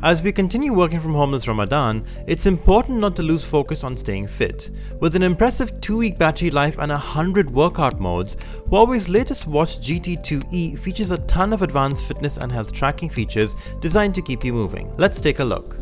As we continue working from home this Ramadan, it's important not to lose focus on staying fit. With an impressive 2-week battery life and 100 workout modes, Huawei's latest Watch GT 2e features a ton of advanced fitness and health tracking features designed to keep you moving. Let's take a look.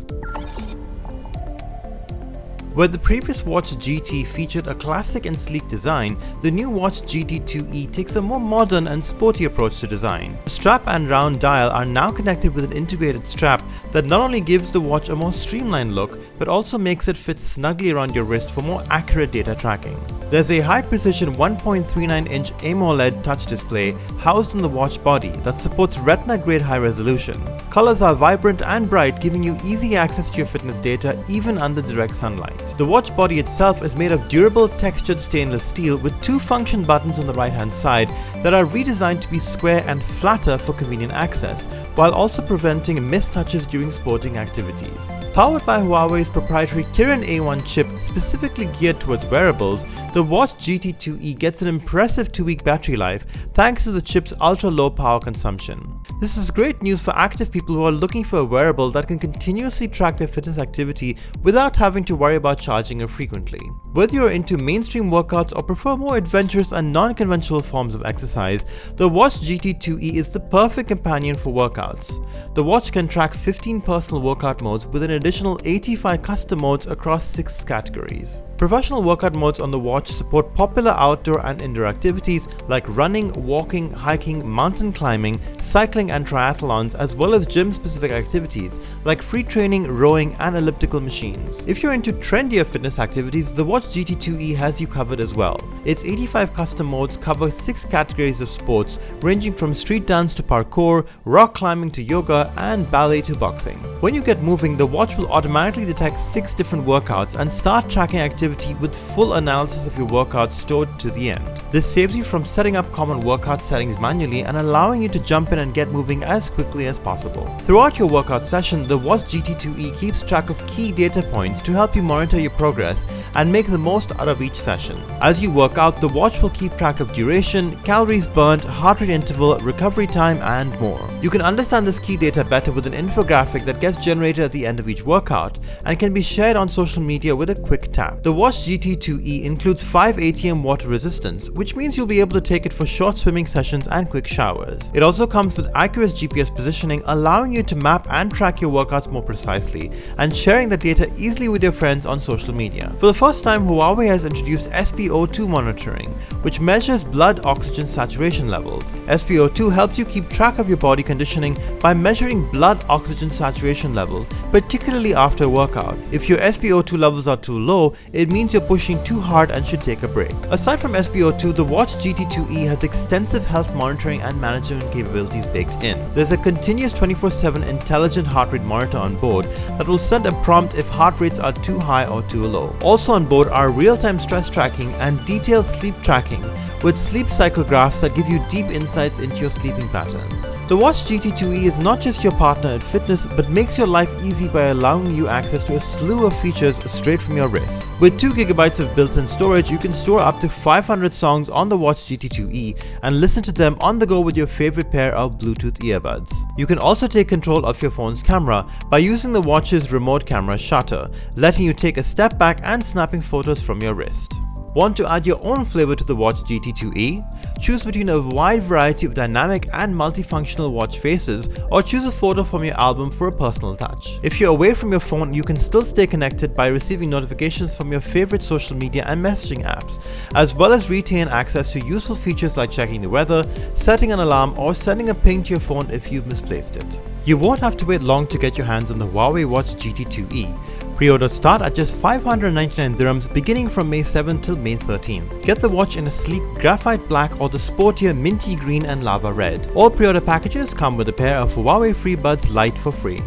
Where the previous Watch GT featured a classic and sleek design, the new Watch GT 2e takes a more modern and sporty approach to design. The strap and round dial are now connected with an integrated strap that not only gives the watch a more streamlined look, but also makes it fit snugly around your wrist for more accurate data tracking. There's a high-precision 1.39-inch AMOLED touch display housed in the watch body that supports Retina-grade high-resolution. Colors are vibrant and bright, giving you easy access to your fitness data even under direct sunlight. The watch body itself is made of durable textured stainless steel with 2 function buttons on the right-hand side that are redesigned to be square and flatter for convenient access, while also preventing mistouches during sporting activities. Powered by Huawei's proprietary Kirin A1 chip specifically geared towards wearables, the Watch GT 2e gets an impressive 2-week battery life thanks to the chip's ultra-low power consumption. This is great news for active people who are looking for a wearable that can continuously track their fitness activity without having to worry about charging it frequently. Whether you're into mainstream workouts or prefer more adventurous and non-conventional forms of exercise, the Watch GT 2e is the perfect companion for workouts. The watch can track 15 personal workout modes with an additional 85 custom modes across 6 categories. Professional workout modes on the watch support popular outdoor and indoor activities like running, walking, hiking, mountain climbing, cycling and triathlons, as well as gym-specific activities like free training, rowing and elliptical machines. If you're into trendier fitness activities, the Watch GT 2e has you covered as well. Its 85 custom modes cover 6 categories of sports ranging from street dance to parkour, rock climbing to yoga and ballet to boxing. When you get moving, the watch will automatically detect 6 different workouts and start tracking activity with full analysis of your workouts stored to the end. This saves you from setting up common workout settings manually and allowing you to jump in and get moving as quickly as possible. Throughout your workout session, the Watch GT 2e keeps track of key data points to help you monitor your progress and make the most out of each session. As you work out, the watch will keep track of duration, calories burnt, heart rate interval, recovery time and more. You can understand this key data better with an infographic that gets generated at the end of each workout and can be shared on social media with a quick tap. The Watch GT 2e includes 5 ATM water resistance, which means you'll be able to take it for short swimming sessions and quick showers. It also comes with accurate GPS positioning, allowing you to map and track your workouts more precisely and sharing the data easily with your friends on social media. For the first time, Huawei has introduced SpO2 monitoring, which measures blood oxygen saturation levels. SpO2 helps you keep track of your body conditioning by measuring blood oxygen saturation levels, particularly after a workout. If your SpO2 levels are too low, it means you're pushing too hard and should take a break. Aside from SpO2, the Watch GT 2e has extensive health monitoring and management capabilities baked in. There's a continuous 24/7 intelligent heart rate monitor on board that will send a prompt if heart rates are too high or too low. Also on board are real-time stress tracking and detailed sleep tracking, with sleep cycle graphs that give you deep insights into your sleeping patterns. The Watch GT 2e is not just your partner in fitness, but makes your life easy by allowing you access to a slew of features straight from your wrist. With 2 GB of built-in storage, you can store up to 500 songs on the Watch GT 2e and listen to them on the go with your favorite pair of Bluetooth earbuds. You can also take control of your phone's camera by using the watch's remote camera shutter, letting you take a step back and snapping photos from your wrist. Want to add your own flavor to the Watch GT 2e? Choose between a wide variety of dynamic and multifunctional watch faces, or choose a photo from your album for a personal touch. If you're away from your phone, you can still stay connected by receiving notifications from your favorite social media and messaging apps, as well as retain access to useful features like checking the weather, setting an alarm, or sending a ping to your phone if you've misplaced it. You won't have to wait long to get your hands on the Huawei Watch GT 2e. Pre-orders start at just 599 dirhams beginning from May 7th till May 13th. Get the watch in a sleek Graphite Black or the sportier Minty Green and Lava Red. All pre-order packages come with a pair of Huawei FreeBuds Lite for free.